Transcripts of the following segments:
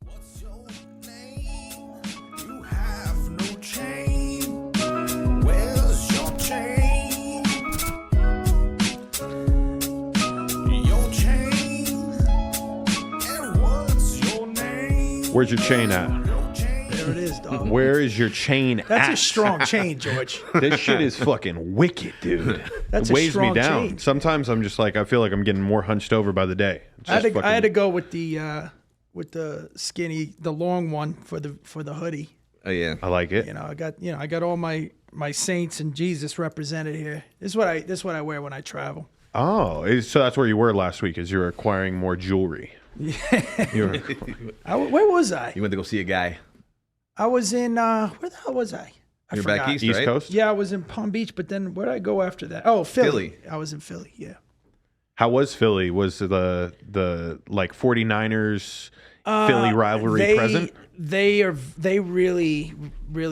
What's your name? You have no chain. Where's your chain? Your chain. And what's your name? Where's your chain at? There it is, dog. Where is your chain at? That's a strong chain, George. This shit is fucking wicked, dude. That's it a weighs me strong down. chain. Sometimes I'm just like, I feel like I'm getting more hunched over by the day. It's I just had to go with the skinny, the long one for the hoodie. Oh yeah. I like it. I got all my saints and Jesus represented here. This is what I wear when I travel. Oh, so that's where you were last week, is you're acquiring more jewelry. Where was I? You went to go see a guy. I was in where the hell was I? I You're forgot. back east, East right? Coast? Yeah, I was in Palm Beach, but then where did I go after that? Oh, Philly. Philly. I was in Philly. Yeah. How was Philly? Was the like 49ers Philly rivalry present? They really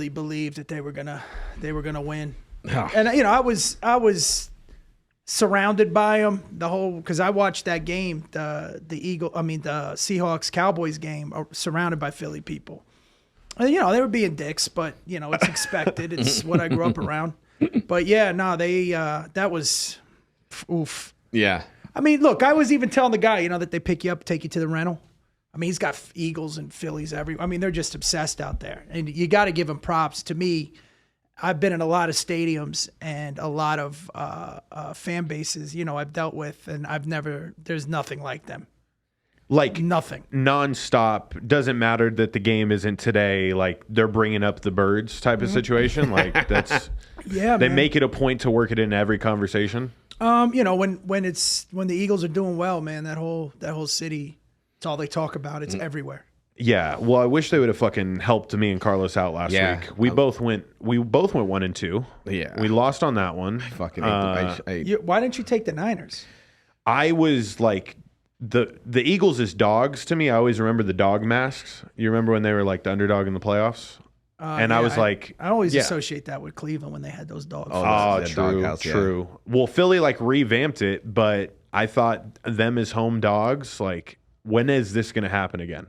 believed that they were gonna win. Oh. And I was surrounded by them the whole, because I watched that game, the Seahawks Cowboys game, surrounded by Philly people. They were being dicks, but it's expected. It's what I grew up around. But yeah, no, that was oof. Yeah. I mean, look, I was even telling the guy, that they pick you up, take you to the rental. I mean, he's got Eagles and Phillies everywhere. I mean, they're just obsessed out there. And you got to give them props. To me, I've been in a lot of stadiums and a lot of fan bases, I've dealt with, and there's nothing like them. Like Nothing. nonstop. Doesn't matter that the game isn't today. Like they're bringing up the birds type of situation. Like that's Yeah, they man. make it a point to work it in every conversation. When the Eagles are doing well, man, that whole city, it's all they talk about. It's everywhere. Yeah. Well, I wish they would have fucking helped me and Carlos out last Yeah. week. We both went 1-2. Yeah. We lost on that one. Fucking Why didn't you take the Niners? I was like the Eagles as dogs to me. I always remember the dog masks. You remember when they were like the underdog in the playoffs? And I was like, I always yeah. associate that with Cleveland when they had those dogs. Oh, that true, doghouse, yeah. true. Well, Philly like revamped it, but I thought them as home dogs, like, when is this going to happen again?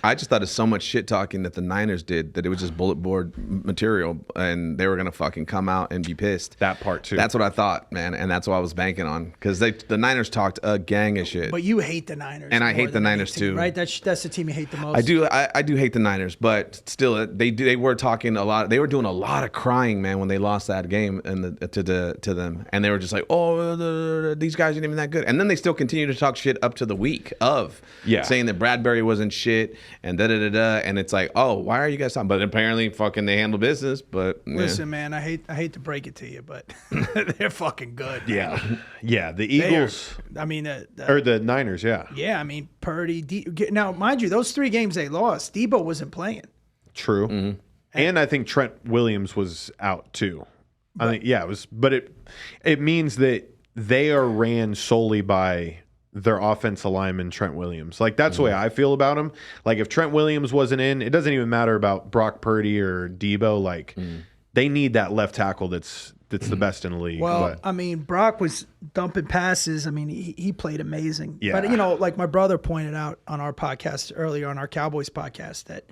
I just thought of so much shit talking that the Niners did that it was just bullet board material, and they were gonna fucking come out and be pissed. That part too. That's what I thought, man, and that's what I was banking on, because the Niners talked a gang of shit. But you hate the Niners, And I more hate the than any Niners, team, too. right? That's the team you hate the most. I do hate the Niners, but still, they were talking a lot. They were doing a lot of crying, man, when they lost that game to them, and they were just like, "Oh, these guys aren't even that good." And then they still continue to talk shit up to the week of, saying that Bradbury wasn't shit and and it's like, oh, why are you guys talking? But apparently, fucking, they handle business. But yeah. Listen, man, I hate to break it to you, but they're fucking good. yeah, yeah. The Eagles, or the Niners, yeah. Yeah, I mean, Purdy. Now, mind you, those 3 games they lost, Debo wasn't playing. True. Mm-hmm. And I think Trent Williams was out too. I think, yeah, it was, but it means that they are ran solely by their offensive lineman, Trent Williams. Like, that's the way I feel about him. Like, if Trent Williams wasn't in, it doesn't even matter about Brock Purdy or Debo. Like, they need that left tackle that's the best in the league. Well, but, I mean, Brock was dumping passes. I mean, he played amazing. Yeah. But, like my brother pointed out on our podcast earlier, on our Cowboys podcast, that,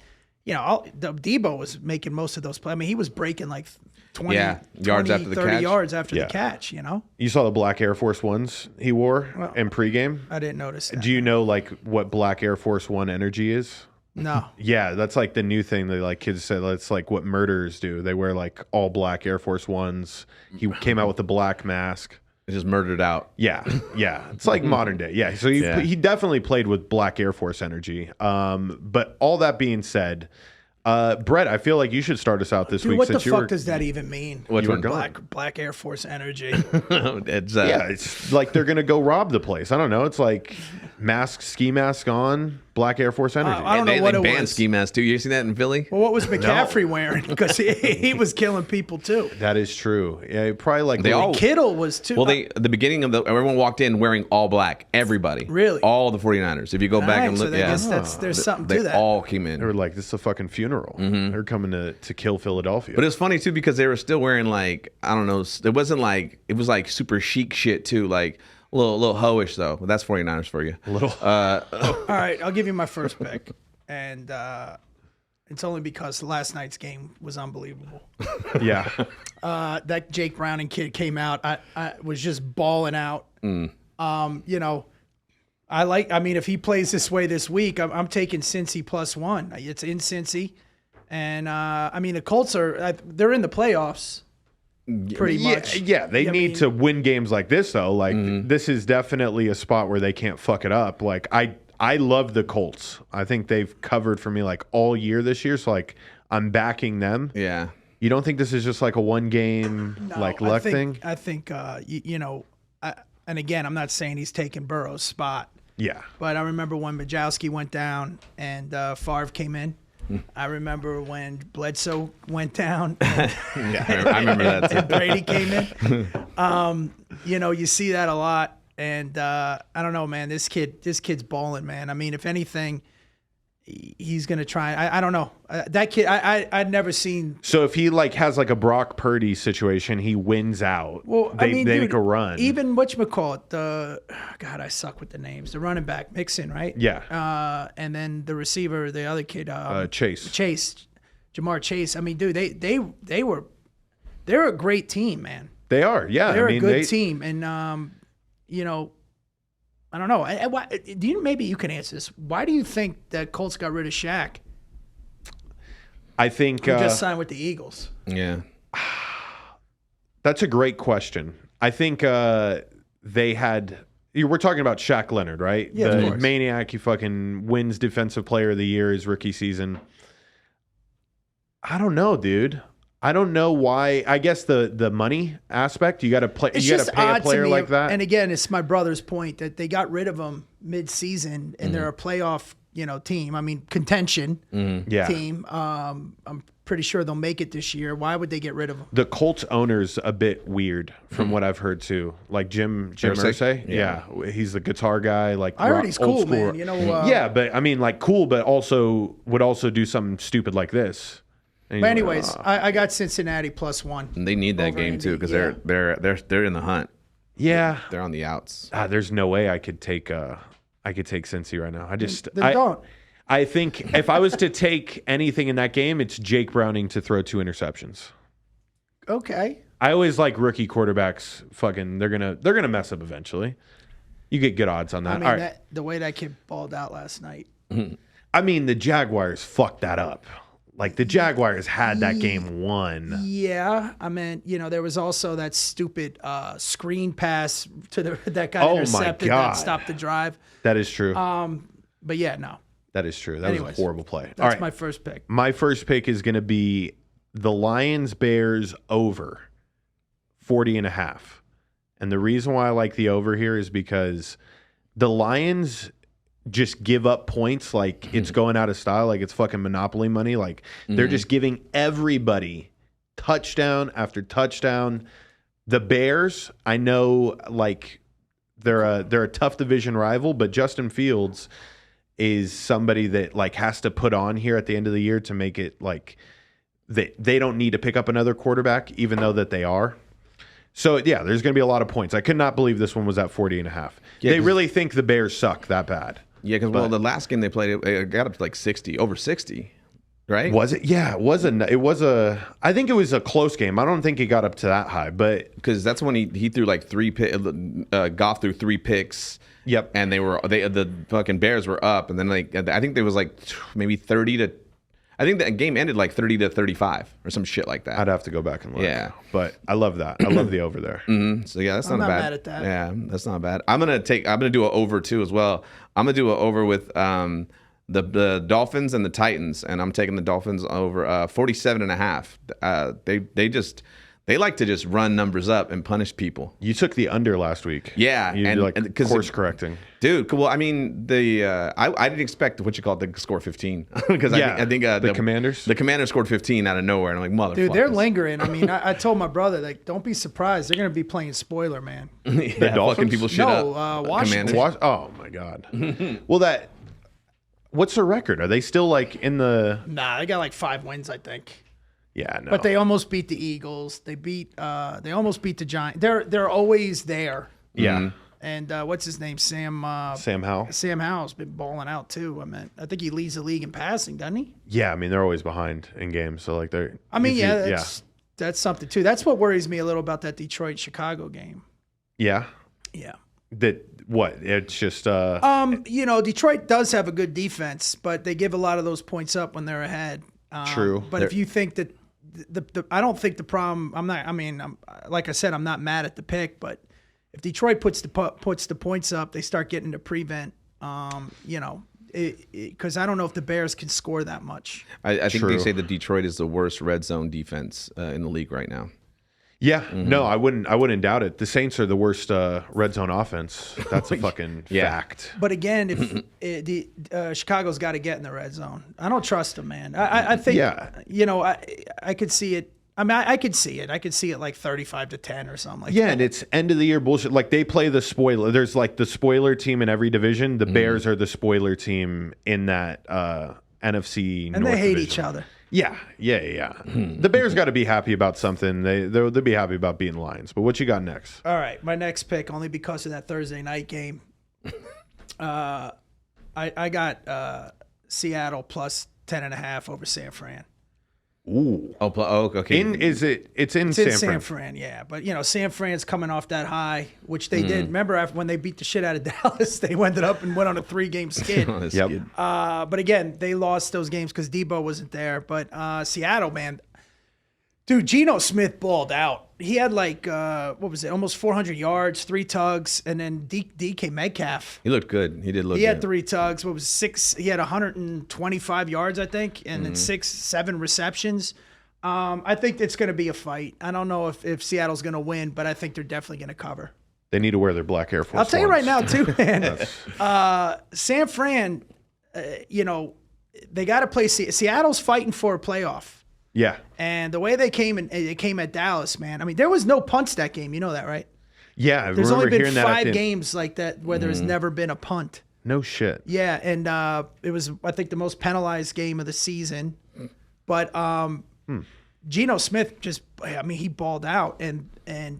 Debo was making most of those plays. I mean, he was breaking like 20, yards after the 30 catch. yards after Yeah. the catch, you saw the black Air Force Ones he wore in pregame? I didn't notice that. Do you know, like, what black Air Force One energy is? No. Yeah, that's like the new thing that like kids say. That's like what murderers do. They wear like all black Air Force Ones. He came out with the black mask. It's just murdered out. Yeah. It's like modern day. Yeah. So he definitely played with black Air Force energy. But all that being said, Bret, I feel like you should start us out this Dude, week. what the since fuck does that even mean? Which one? Black Air Force energy. It's It's like they're gonna go rob the place. I don't know. It's like ski mask on, black Air Force energy. I don't know what it banned was. ski masks too. You seen that in Philly? Well, what was McCaffrey wearing? Because he was killing people too. That is true. Yeah, probably like They all- Kittle was too. Well, at the beginning of everyone walked in wearing all black. Everybody. Really? All the 49ers. If you go back and so look, I guess there's something they to that. all came in. they were like, this is a fucking funeral. They're coming to kill Philadelphia. But it was funny too because they were still wearing like, I don't know, it wasn't like, it was like super chic shit too, like a little hoish though. But that's 49ers for you. a little. All right, I'll give you my first pick. and it's only because last night's game was unbelievable. Yeah. That Jake Browning kid came out. I was just balling out. You know, I mean, if he plays this way this week, I'm taking Cincy +1. It's in Cincy. And, I mean, the Colts they're in the playoffs pretty much. Yeah, they need to win games like this, though. Like, this is definitely a spot where they can't fuck it up. Like, I love the Colts. I think they've covered for me, like, all year this year. So, like, I'm backing them. Yeah. You don't think this is just, like, a one-game, luck thing? I think, you know, and again, I'm not saying he's taking Burrow's spot. Yeah. But I remember when Majowski went down and Favre came in. I remember when Bledsoe went down. Yeah, I remember that too. And Brady came in. You know, you see that a lot. And I don't know, man. This kid's balling, man. I mean, if anything, he's gonna try. I don't know. That kid, I'd never seen. So if he like has like a Brock Purdy situation, he wins out. Well, they dude, make a run. Even whatchamacallit, God, I suck with the names. The running back, Mixon, right? Yeah. And then the receiver, the other kid, Chase, Jamar Chase. I mean, dude, they're a great team, man. They are. Yeah, they're a good team, and you know. I don't know. Maybe you can answer this. Why do you think that Colts got rid of Shaq? I think Who just signed with the Eagles. Yeah, that's a great question. I think they had. We're talking about Shaq Leonard, right? Yeah, the of course. maniac. He fucking wins Defensive Player of the Year his rookie season. I don't know, dude. I don't know why. I guess the money aspect. You got to play. You got to pay a player like that. And again, it's my brother's point that they got rid of him mid-season, and they're a playoff, team. I mean, contention team. I'm pretty sure they'll make it this year. Why would they get rid of him? The Colts owner's a bit weird, from what I've heard too. Like Jim Irsay. Yeah, he's the guitar guy. Like I heard he's cool, old school. man. Yeah, but I mean, like cool, but also would also do something stupid like this. And But anyways, I got Cincinnati +1. and they need that Over game too Indy, because yeah. they're in the hunt. yeah, They're on the outs. there's no way I could take Cincy right now. Then don't. I think if I was to take anything in that game, it's Jake Browning to throw 2 interceptions. Okay. I always like rookie quarterbacks. Fucking, they're gonna mess up eventually. You get good odds on that. I mean, All right. the way that kid balled out last night. I mean, the Jaguars fucked that up. Like the Jaguars had that game won. Yeah, I mean, there was also that stupid screen pass to that got intercepted God. that stopped the drive. That is true. But yeah, no, That is true. That was Anyways, a horrible play. that's All right. my first pick. My first pick is going to be the Lions-Bears over 40.5. And the reason why I like the over here is because the Lions just give up points like it's going out of style, like it's fucking Monopoly money. Like they're just giving everybody touchdown after touchdown. The Bears, I know, like they're a tough division rival, but Justin Fields is somebody that like has to put on here at the end of the year to make it like they don't need to pick up another quarterback, even though that they are. So yeah, there's going to be a lot of points. I could not believe this one was at 40.5. Yeah, they really think the Bears suck that bad. Yeah, because the last game they played, it got up to like 60, over 60, right? Was it? Yeah, it was I think it was a close game. I don't think it got up to that high, but Because that's when he threw like 3 picks. Goff threw 3 picks. Yep. And the fucking Bears were up, and then like I think there was like maybe 30 to. I think that game ended like 30 to 35 or some shit like that. I'd have to go back and look. Yeah. But I love that. I love the over there. So yeah, that's I'm not not bad. mad at that. Yeah, that's not bad. I'm gonna do an over too as well. I'm gonna do an over with the Dolphins and the Titans, and I'm taking the Dolphins over 47.5. They like to just run numbers up and punish people. You took the under last week. Yeah, You and- like and 'cause course correcting. Dude, well, I mean, I didn't expect what you call the score 15 because Yeah, I think the Commanders? The Commanders scored 15 out of nowhere, and I'm like, motherfucker, Dude, they're lingering. I mean, I told my brother, like, don't be surprised. They're going to be playing spoiler, man. yeah, Dolphins? fucking people shit No, up. Washington. Commanders. Oh my God. Well, what's their record? Are they still like in the? Nah, they got like 5 wins, I think. Yeah, no. But they almost beat the Eagles. They almost beat the Giants. They're always there. Yeah. And what's his name? Sam Howell. Sam Howell's been balling out too. I think he leads the league in passing, doesn't he? Yeah, I mean they're always behind in games, so like they're. That's something too. That's what worries me a little about that Detroit Chicago game. Yeah. Yeah. That what? It's just. Detroit does have a good defense, but they give a lot of those points up when they're ahead. True. But if you think that I don't think the problem. Like I said, I'm not mad at the pick, but if Detroit puts the points up, they start getting to prevent. Because I don't know if the Bears can score that much. I think True. they say that Detroit is the worst red zone defense in the league right now. Yeah, no, I wouldn't doubt it. The Saints are the worst red zone offense. That's a fucking fact. But again, if Chicago's got to get in the red zone, I don't trust them, man. I think, I could see it. I mean, I could see it. I could see it like 35-10 or something like that. Yeah, and it's end of the year bullshit. Like they play the spoiler. There's like the spoiler team in every division. The Bears are the spoiler team in that NFC and North they hate division. each other. Yeah. The Bears got to be happy about something. They'll be happy about beating Lions. But what you got next? All right, my next pick, only because of that Thursday night game. I got Seattle plus 10.5 over San Fran. Ooh. Okay. It's in San Fran, yeah. But, San Fran's coming off that high, which they did. Remember when they beat the shit out of Dallas, they ended up and went on a 3-game skid. Yep. But again, they lost those games because Debo wasn't there. But Seattle, man. Dude, Geno Smith balled out. He had almost 400 yards, 3 tugs, and then DK Metcalf. He looked good. He did look good. He had 3 tugs. He had 125 yards, I think, and then 7 receptions. I think it's going to be a fight. I don't know if Seattle's going to win, but I think they're definitely going to cover. They need to wear their black Air Force I'll tell you right Ones. now, too, man. San Fran, they got to play. Seattle's fighting for a playoff. Yeah. And the way they came at Dallas, man. I mean, there was no punts that game. You know that, right? Yeah, I There's remember only been hearing that 5 games like that where there's never been a punt. No shit. Yeah, and it was, I think, the most penalized game of the season. But Geno Smith he balled out. And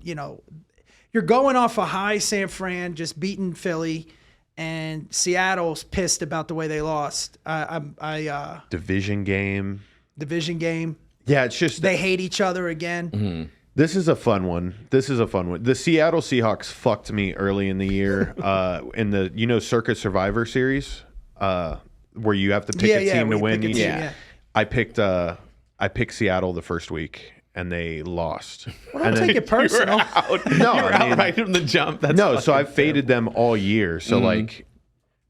you're going off a high San Fran, just beating Philly, and Seattle's pissed about the way they lost. Division game. Yeah, it's just they hate each other again. Mm-hmm. This is a fun one. The Seattle Seahawks fucked me early in the year in the Circuit Survivor series where you have to pick a team to win. I picked Seattle the first week and they lost. Well, don't take it personal. No, out right from the jump. That's so I've faded them all year. So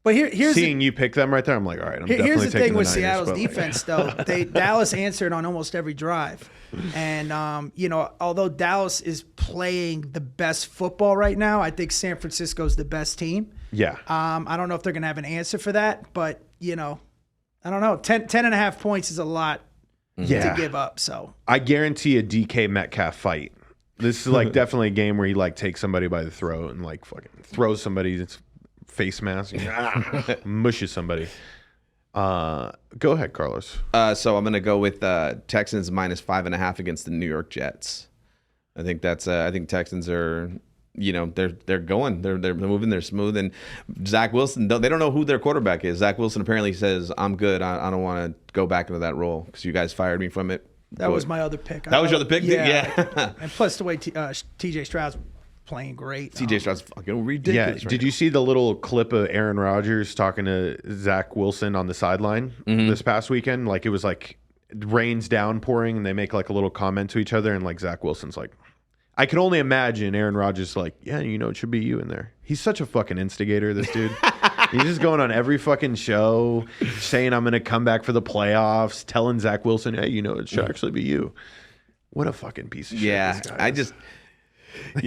But here's seeing you pick them right there, I'm like, all right, I'm definitely here's the taking thing with the Niners, Seattle's defense, though. Dallas answered on almost every drive. And, although Dallas is playing the best football right now, I think San Francisco's the best team. Yeah. I don't know if they're going to have an answer for that, but, I don't know. 10.5 points is a lot to give up. So I guarantee a DK Metcalf fight. This is definitely a game where he takes somebody by the throat and fucking throws somebody's face mask and mushes somebody. Go ahead, Carlos. So I'm going to go with Texans minus 5.5 against the New York Jets. I think Texans are, they're going, they're moving, they're smooth, and Zach Wilson. They don't know who their quarterback is. Zach Wilson apparently says, "I'm good. I don't want to go back into that role because you guys fired me from it." That was my other pick. That was your other pick? Yeah. And plus the way TJ Stroud's playing great. TJ Stroud's fucking ridiculous. Yeah. Did you see the little clip of Aaron Rodgers talking to Zach Wilson on the sideline this past weekend? It was rain's downpouring and they make a little comment to each other and Zach Wilson's I can only imagine Aaron Rodgers it should be you in there. He's such a fucking instigator, this dude. He's just going on every fucking show saying I'm going to come back for the playoffs, telling Zach Wilson, hey, it should actually be you. What a fucking piece of shit this guy is.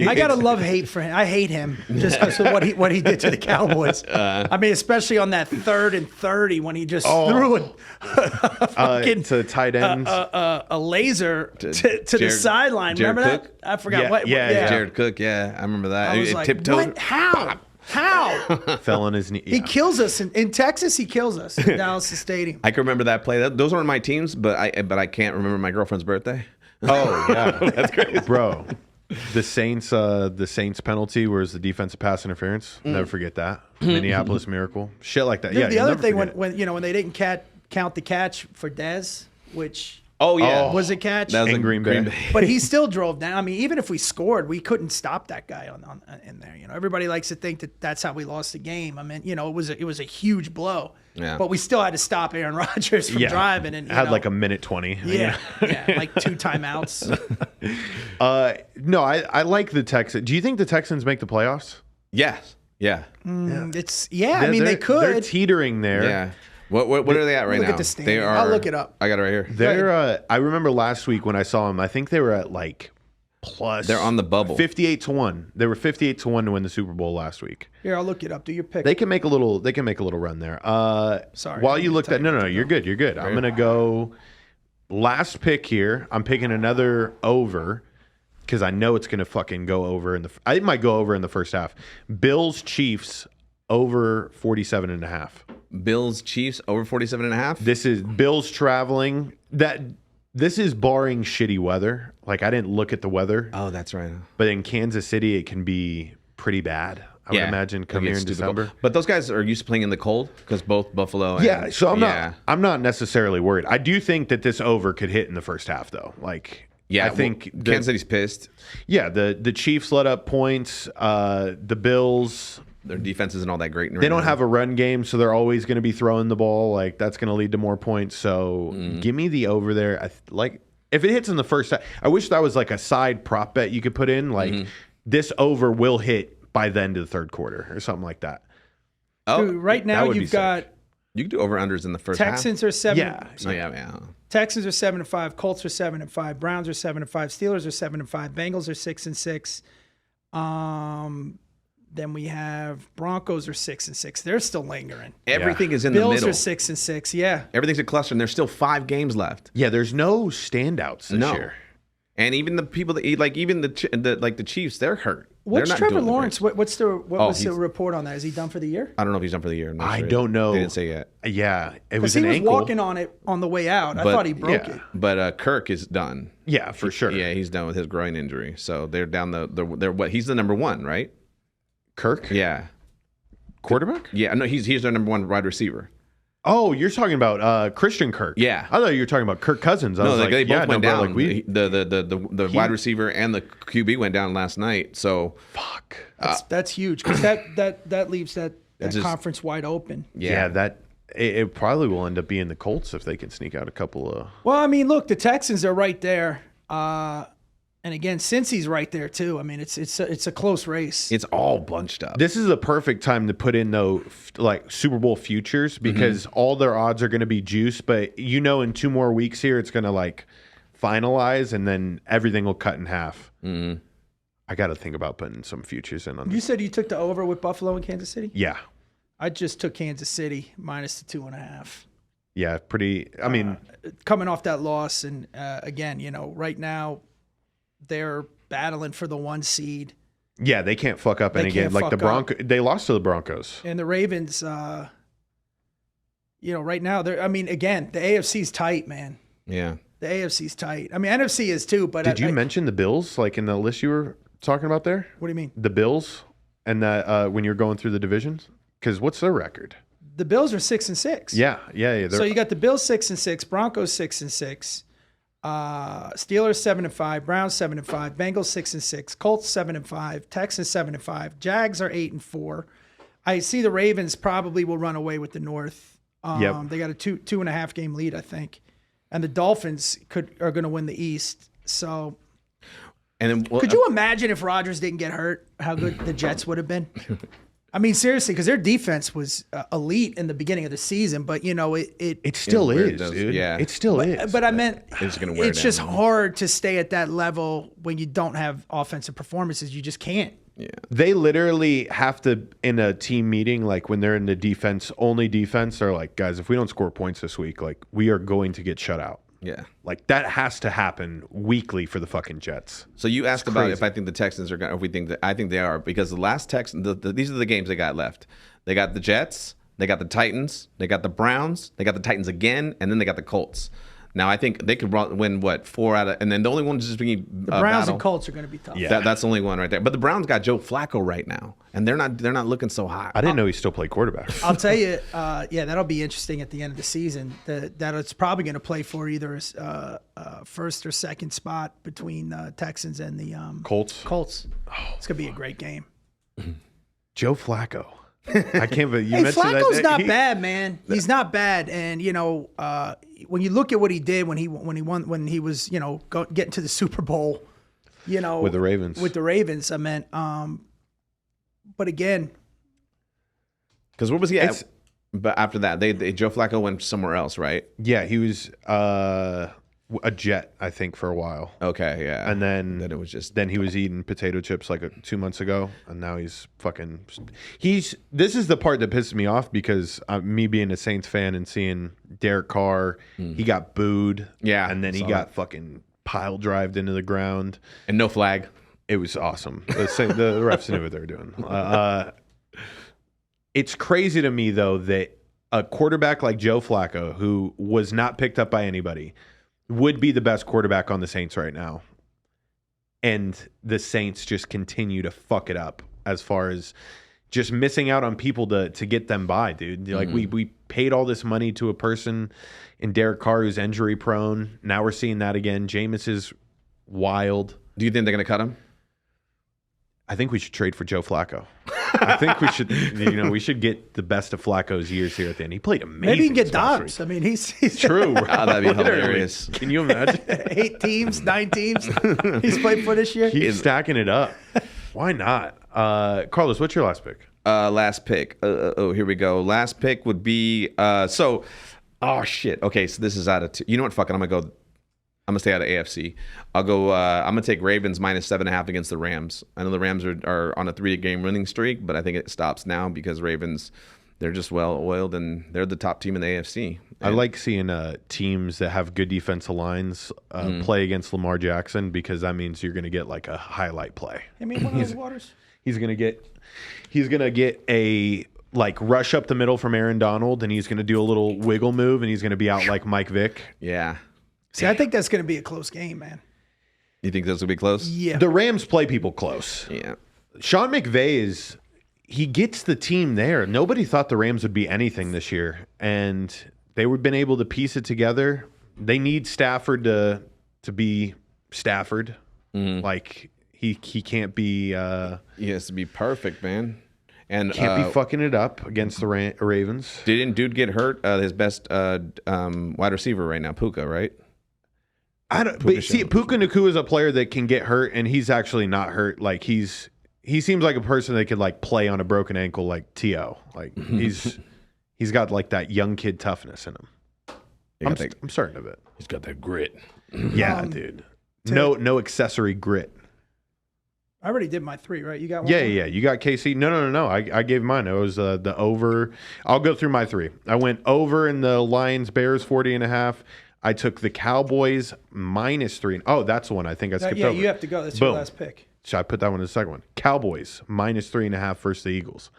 I got a love-hate for him. I hate him just because of what he did to the Cowboys. Especially on that 3rd and 30 when he just threw a fucking to tight ends, a laser to the sideline. Jared Remember Cook? that? I forgot what. Yeah. Jared Cook. Yeah, I remember that. I was what? How? fell on his knee. He kills us in Texas. He kills us in Dallas Stadium. I can remember that play. Those weren't my teams, but I can't remember my girlfriend's birthday. Oh yeah, That's crazy, bro. The Saints penalty was the defensive pass interference. Never forget that. Minneapolis Miracle. Shit like that. Yeah. The you'll other never thing forget. when they didn't count the catch for Dez, which Oh yeah, was a catch. That was In a Green Bay. But he still drove down. I mean, even if we scored, we couldn't stop that guy on in there. Everybody likes to think that that's how we lost the game. I mean, it was a huge blow. Yeah. But we still had to stop Aaron Rodgers from driving, and had like a minute 20. yeah, like 2 timeouts. No, I like the Texans. Do you think the Texans make the playoffs? Yes. Yeah. I mean, they could. They're teetering there. Yeah. What are they at right Look now? at the standing. They are. I'll look it up. I got it right here. They're. I remember last week when I saw them. I think they were at like plus. They're on the bubble. 58-1. They were 58-1 to win the Super Bowl last week. Here, I'll look it up. Do your pick. They can make a little. They can make a little run there. Sorry, While I you didn't looked tell at you no, what to you're go. good. You're good. I'm gonna go last pick here. I'm picking another over because I know it's gonna fucking go over in the. It might go over in the first half. Bills Chiefs over 47.5. Bills Chiefs over 47.5. This is Bills traveling. This is barring shitty weather. Like I didn't look at the weather, Oh, that's right. but in Kansas City it can be pretty bad. I would imagine come here in December. But those guys are used to playing in the cold because both Buffalo. And, Yeah, so I'm not necessarily worried. I do think that this over could hit in the first half though. Like Yeah, I think Kansas City's pissed. Yeah, the Chiefs let up points. The Bills, Their defense isn't all that great. they don't have a run game, so they're always going to be throwing the ball. Like that's going to lead to more points. So give me the over there. Like if it hits in the first half, I wish that was like a side prop bet you could put in. Like this over will hit by the end of the third quarter or something like that. Oh, Dude, right now would be you've got you can do over unders in the first Texans are 7. Yeah. half. Oh, yeah. Texans are 7-5. Colts are 7-5. Browns are 7-5. Steelers are 7-5. Bengals are 6-6. Then we have Broncos are 6-6. They're still lingering. Everything is in Bills the are middle. 6-6. Yeah. Everything's a cluster, and there's still 5 games left. Yeah, there's no standouts this No. year. And even the people that like even the Chiefs, they're hurt. What's They're not Trevor doing the Lawrence? great. What was the he's- report on that? Is he done for the year? I don't know if he's done for the year. I'm not I sure. don't know. They didn't say yet. Yeah, it Because was he an was ankle. walking on it on the way out. I But- thought he broke yeah. it. But Kirk is done. Yeah, for sure. Yeah, he's done with his groin injury. So they're down they're what? He's the number 1, right? Kirk, Yeah. quarterback. Yeah. No, he's their number 1 wide receiver. Oh, you're talking about Christian Kirk. Yeah. I thought you were talking about Kirk Cousins. I No, was like, like, they both yeah, went no, bro, down. like The wide receiver and the QB went down last night. So fuck. That's huge because that leaves that just- conference wide open. Yeah, that it probably will end up being the Colts if they can sneak out a couple of. Well, I mean, look, the Texans are right there, and again, Cincy's right there too. I mean, it's a close race. it's all bunched up. This is the perfect time to put in though, like Super Bowl futures because all their odds are going to be juiced. But in 2 more weeks here, it's going to like finalize, and then everything will cut in half. I got to think about putting some futures in on You this. said you took the over with Buffalo and Kansas City. Yeah, I just took Kansas City minus the 2.5. yeah, pretty. I mean, Coming off that loss, and again, right now they're battling for the 1 seed, yeah, they can't fuck up They any game. can't Like the fuck up. Broncos, they lost to the Broncos. and the Ravens. Right now they're. I mean, again, the AFC's tight, man. yeah. The AFC's tight. I mean, NFC is too. But Did you mention the Bills like in the list you were talking about there? What do you mean? The Bills and that when you're going through the divisions? Because what's their record? The Bills are 6-6. Yeah. So you got the Bills 6-6, Broncos 6-6, Steelers 7-5, Browns 7-5, Bengals 6-6, Colts 7-5, Texans 7-5, Jags are 8-4. I see the Ravens probably will run away with the North. Yep. They got a 2.5 game lead, I think, and the Dolphins are going to win the East. So And then could you imagine if Rodgers didn't get hurt, how good the Jets would have been? I mean, seriously, because their defense was elite in the beginning of the season, but It still It is, does, dude. yeah. It still is. But I meant It's gonna wear it's just down. hard to stay at that level when you don't have offensive performances. You just can't. They literally have to, in a team meeting, like when they're in the only defense, they're like, guys, if we don't score points this week, like we are going to get shut out. yeah. Like that has to happen weekly for the fucking Jets. So you asked about crazy. if I think the Texans are going to, if we think that, I think they are, because the last Texans, these are the games they got left. They got the Jets, they got the Titans, they got the Browns, they got the Titans again, and then they got the Colts. Now I think they could win what 4 out of, and then the only one just being The Browns and Colts are going to be tough. Yeah. That's the only one right there. But the Browns got Joe Flacco right now, and they're not looking so hot. I didn't know he still played quarterback. I'll tell you, that'll be interesting at the end of the season. That it's probably going to play for either first or second spot between Texans and the Colts. Colts. It's going to be a great game. Joe Flacco. I can't believe you Hey, mentioned that. Flacco's not bad, man. He's not bad, and when you look at what he did when he was getting to the Super Bowl, With the Ravens. With the Ravens, I meant. But again, Because where was he at? But after that, Joe Flacco went somewhere else, right? Yeah, he was a Jet, I think, for a while. Okay, yeah. And then it was just then he was eating potato chips like 2 months ago, and now he's fucking. This is the part that pisses me off because me being a Saints fan and seeing Derek Carr, he got booed, and then he got fucking pile drived into the ground, and no flag. It was awesome. The refs knew what they were doing. It's crazy to me though that a quarterback like Joe Flacco, who was not picked up by anybody, would be the best quarterback on the Saints right now. And the Saints just continue to fuck it up as far as just missing out on people to get them by, dude. Like we paid all this money to a person in Derek Carr who's injury prone. Now we're seeing that again. Jameis is wild. Do you think they're going to cut him? I think we should trade for Joe Flacco. I think we should, we should get the best of Flacco's years here at the end. He played amazing. maybe you can get last Dobbs. week. I mean, he's True. That'd be hilarious. Can you imagine? 8 teams, 9 teams he's played for this year. He's stacking it up. Why not? Carlos, what's your last pick? Last pick. Here we go. Last pick would be oh shit. Okay, so this is out of you know what? Fuck it. I'm gonna stay out of AFC. I'll go. I'm gonna take Ravens -7.5 against the Rams. I know the Rams are on a 3-game winning streak, but I think it stops now because Ravens, they're just well oiled and they're the top team in the AFC. I like seeing teams that have good defensive lines play against Lamar Jackson because that means you're gonna get like a highlight play. I mean, one of those waters. He's gonna get a like rush up the middle from Aaron Donald, and he's gonna do a little wiggle move, and he's gonna be out like Mike Vick. Yeah. See, I think that's going to be a close game, man. You think this will be close? Yeah. The Rams play people close. Yeah. Sean McVay he gets the team there. Nobody thought the Rams would be anything this year, and they would been able to piece it together. They need Stafford to be Stafford. Like he can't be. He has to be perfect, man. And Can't be fucking it up against the Ravens. Didn't dude get hurt? His best wide receiver right now, Puka, right? But see, Puka Nacua is a player that can get hurt, and he's actually not hurt. Like he seems like a person that could like play on a broken ankle, like T.O. Like he's got like that young kid toughness in him. I'm certain of it. He's got that grit. Yeah, dude. No accessory grit. I already did my 3, right? You got one? Yeah. You got KC. No. I gave mine. It was the over. I'll go through my 3. I went over in the Lions Bears 40.5. I took the Cowboys -3. Oh, that's the one I think I skipped over. You have to go. That's your last pick. So I put that one in the second one. Cowboys -3.5 versus the Eagles.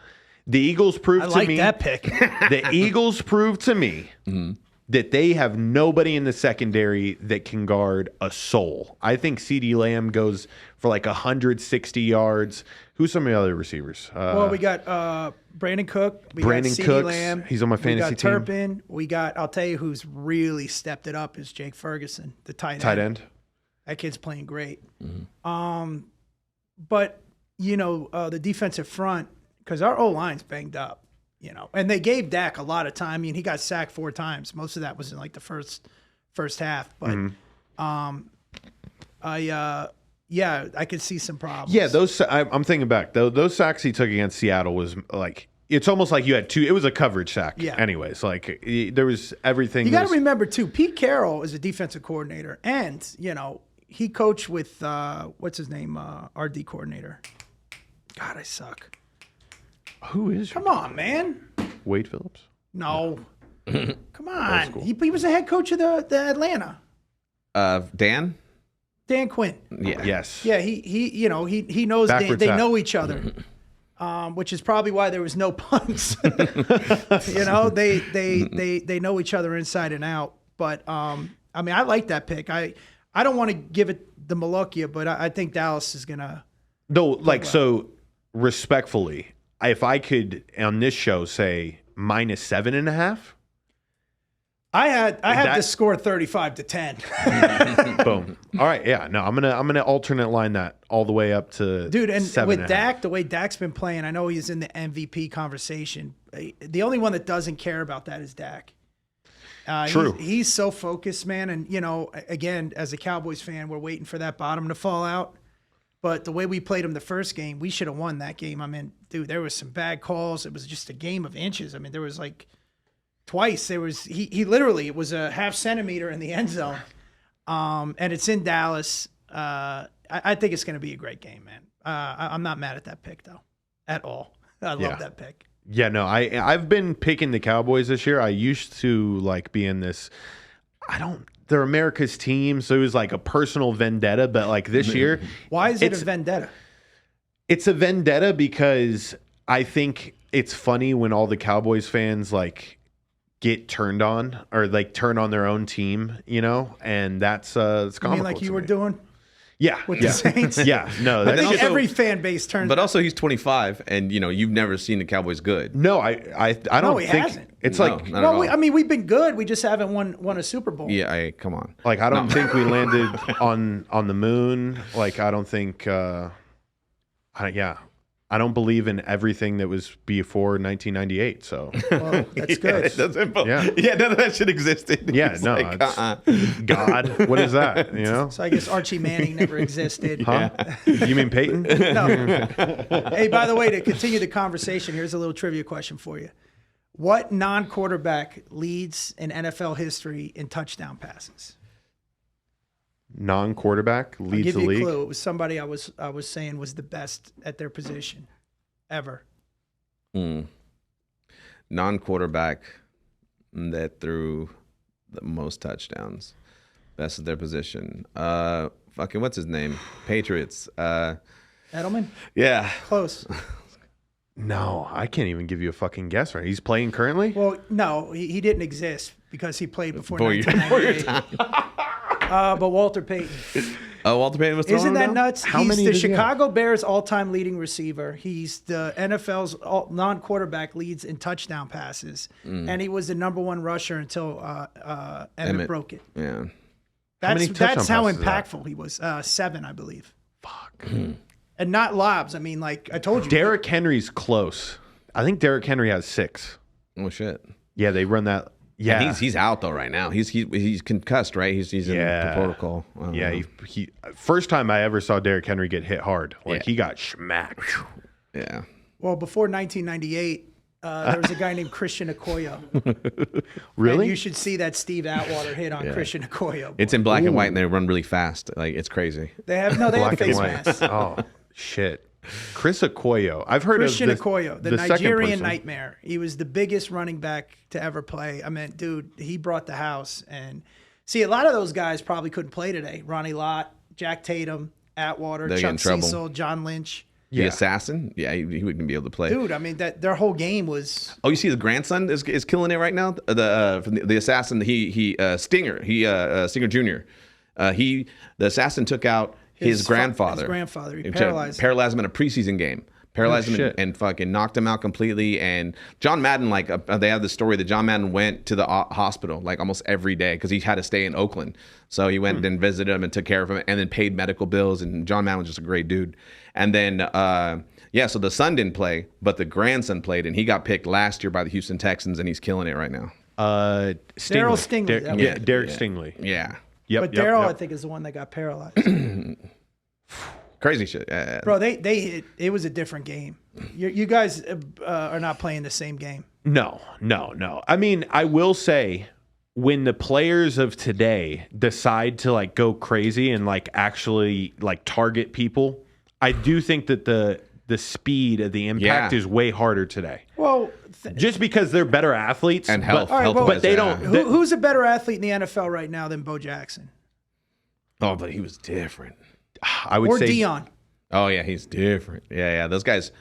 The Eagles proved to me. I like that pick. The Eagles proved to me that they have nobody in the secondary that can guard a soul. I think CeeDee Lamb goes for like 160 yards. Who's some of the other receivers? Well, we got Brandon Cook. We got CeeDee Lamb. He's on my fantasy team. We got Turpin. We got, I'll tell you who's really stepped it up is Jake Ferguson, the tight end. That kid's playing great. But, the defensive front, because our O-line's banged up. And they gave Dak a lot of time. I mean, he got sacked 4 times. Most of that was in like the first half. But I could see some problems. Yeah, I'm thinking back. Those sacks he took against Seattle was like, it's almost like you had 2. It was a coverage sack. Yeah. Anyways, like there was everything. You got to remember too, Pete Carroll is a defensive coordinator, and he coached with what's his name, RD coordinator. God, I suck. Who is? Come on, man. Wade Phillips? No. Come on. He was the head coach of the Atlanta. Dan Quinn. Yeah. Yes. Yeah, he knows they know each other. Which is probably why there was no punts. They know each other inside and out. But I mean, I like that pick. I don't want to give it the Malukia, but I think Dallas is gonna. Though, like, so respectfully, if I could on this show say -7.5. I had That- the score 35-10. Boom. All right, yeah. No, I'm gonna alternate line that all the way up to Dude, and 7.5. with Dak, the way Dak's been playing, I know he's in the MVP conversation. The only one that doesn't care about that is Dak. True. He's so focused, man. And, you know, again, as a Cowboys fan, we're waiting for that bottom to fall out. But the way we played him the first game, we should have won that game. I mean, dude, there was some bad calls. It was just a game of inches. I mean, there was like twice. He literally, it was a half centimeter in the end zone. And it's in Dallas. I think it's going to be a great game, man. I'm not mad at that pick, though, at all. I love that pick. Yeah, no, I've been picking the Cowboys this year. I used to like be in this. They're America's team, so it was like a personal vendetta. But like this year, Why is it a vendetta? it's a vendetta because I think it's funny when all the Cowboys fans like get turned on or like turn on their own team, you know, and that's it's I comical. mean, like you to were me. doing Yeah, with yeah. the Saints? Yeah, no, I that's think just, every fan base turns. But also, he's 25, and you know you've never seen the Cowboys good. no, I don't he think hasn't. it's No, like not at all. I mean, we've been good. We just haven't won a Super Bowl. Yeah, come on. I don't think we landed on the moon. Like I don't think I don't believe in everything that was before 1998. So Well, that's good. It doesn't, Yeah. none of that shit existed. yeah, It's no, like, it's God, what is that? You know? So I guess Archie Manning never existed. Huh? You mean Peyton? No. Hey, by the way, to continue the conversation, here's a little trivia question for you. What non-quarterback leads in NFL history in touchdown passes? Non-quarterback I'll leads give the you a league. clue. It was somebody I was saying was the best at their position ever. Non-quarterback that threw the most touchdowns, best at their position. Fucking what's his name? Patriots. Edelman? Yeah. Close. No, I can't even give you a fucking guess. Right? He's playing currently. Well, no, he didn't exist because he played before Before your 1998. But Walter Payton. Walter Payton was throwing Isn't that him down? nuts? How He's many the did he have? Chicago Bears all-time leading receiver. He's the NFL's non-quarterback leads in touchdown passes. And he was the number one rusher until Emmett broke it. Yeah. many That's touchdown how passes is that? impactful he was. 7, I believe. Fuck. And not lobs. I mean, like I told you. Derrick Henry's close. I think Derrick Henry has 6. Oh shit. Yeah, they run that. Yeah, And he's out though right now. He's concussed, right? He's in the protocol. yeah. He first time I ever saw Derrick Henry get hit hard. Like Yeah. he got smacked. Yeah. Well, before 1998, there was a guy named Christian Okoye. And Really? you should see that Steve Atwater hit on Christian Okoye. It's in black and white, and they run really fast. Like it's crazy. They have Black and face white. masks. Oh shit. Chris Okoye. I've heard Christian of this, Okoye, the second Nigerian person. nightmare. He was the biggest running back to ever play. I mean, dude, he brought the house. And see, a lot of those guys probably couldn't play today. Ronnie Lott, Jack Tatum, Atwater, They'll get in Chuck trouble. Cecil, John Lynch. The assassin. Yeah, he wouldn't be able to play. Dude, I mean, that their whole game was. Oh, you see, the grandson is killing it right now. From the assassin, Stinger, Stinger Jr. The assassin took out his grandfather. His grandfather. He He paralyzed him in a preseason game. Paralyzed him shit. and fucking knocked him out completely. And John Madden, they have the story that John Madden went to the hospital like almost every day because he had to stay in Oakland. So he went and visited him and took care of him and then paid medical bills. And John Madden was just a great dude. And then, so the son didn't play, but the grandson played, and he got picked last year by the Houston Texans, and he's killing it right now. Daryl Stingley. That was- Derek Stingley. Yeah. Yep. But yep, Daryl, yep. I think, is the one that got paralyzed. Crazy shit. Bro, they hit. It was a different game. You guys are not playing the same game. No. I mean, I will say when the players of today decide to like go crazy and like actually like target people, I do think that the speed of the impact Yeah. is way harder today. Well, Just because they're better athletes And health. All right, well, but they don't. who's a better athlete in the NFL right now than Bo Jackson Oh, but he was different. I would or say Dion? Oh yeah, he's different. Yeah. Those guys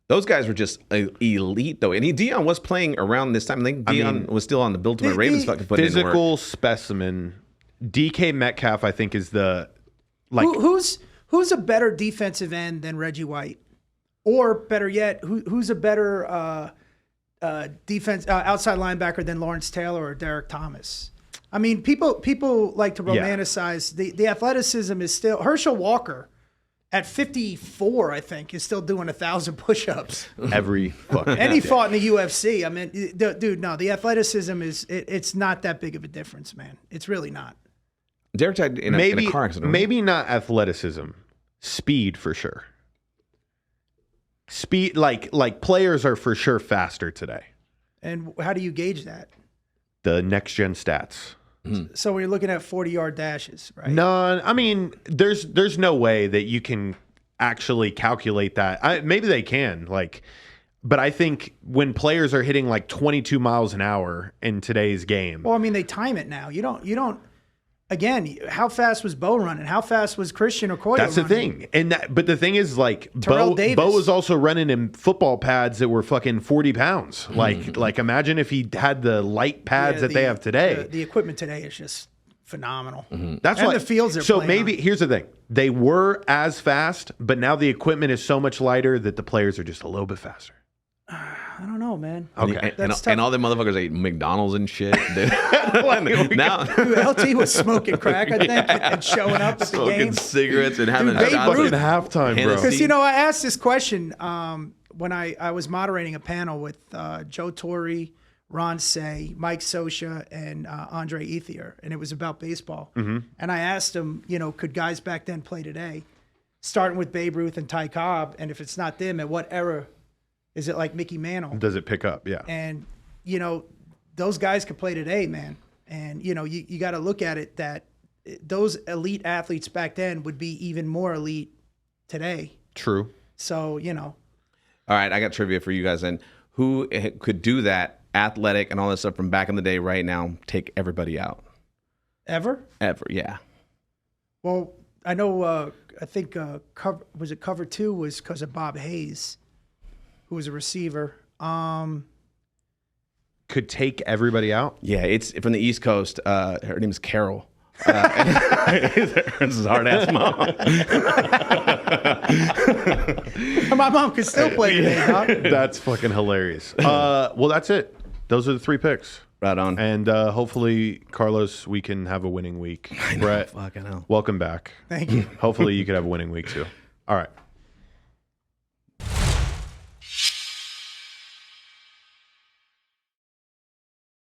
were just elite though. And Dion was playing around this time. I think Dion was still on the Baltimore Ravens fucking putting in work. physical specimen. DK Metcalf, I think, is the like who's a better defensive end than Reggie White, or better yet, who's a better outside linebacker than Lawrence Taylor or Derek Thomas? I mean, people like to romanticize the athleticism is still Herschel Walker at 54, I think, is still doing 1,000 push-ups every fucking and he fought in the UFC. I mean, dude, no, the athleticism it's not that big of a difference, man. It's really not. Derek died in a car accident. Maybe not athleticism, speed for sure. Speed, like players are for sure faster today. And how do you gauge that? The next gen stats. So we're looking at 40-yard dashes, right? No, I mean, there's no way that you can actually calculate that. Maybe they can, but I think when players are hitting like 22 miles an hour in today's game. Well, I mean, they time it now. You don't. Again, how fast was Bo running? How fast was Christian Okoye That's running? the thing. But the thing is, like, Terrell Davis. Bo was also running in football pads that were fucking 40 pounds. Like imagine if he had the light pads that they have today. The equipment today is just phenomenal. That's and why the fields are so playing maybe on. here's the thing. They were as fast, but now the equipment is so much lighter that the players are just a little bit faster. I don't know, man. Okay. And all the motherfuckers ate McDonald's and shit. Now Dude, LT was smoking crack, I think, and showing up at the smoking game. cigarettes and having Babe shots Ruth- of halftime, bro. Because, I asked this question when I was moderating a panel with Joe Torre, Ron Say, Mike Sosha, and Andre Ethier, and it was about baseball. And I asked him, could guys back then play today, starting with Babe Ruth and Ty Cobb, and if it's not them, at what era is it like Mickey Mantle? Does it pick up? Yeah. And, those guys could play today, man. And, you got to look at it that those elite athletes back then would be even more elite today. True. So, All right, I got trivia for you guys then. Who could do that, athletic and all that stuff from back in the day right now, take everybody out? Ever? Ever, yeah. Well, I know, I think, cover 2 was because of Bob Hayes, who was a receiver. Could take everybody out? Yeah, it's from the East Coast. Her name is Carol. This is hard ass mom. My mom could still play today, dog. That's fucking hilarious. Well, that's it. Those are the 3 picks. Right on. And hopefully, Carlos, we can have a winning week. Brett, Fucking hell. welcome back. Thank you. Hopefully, you could have a winning week too. All right.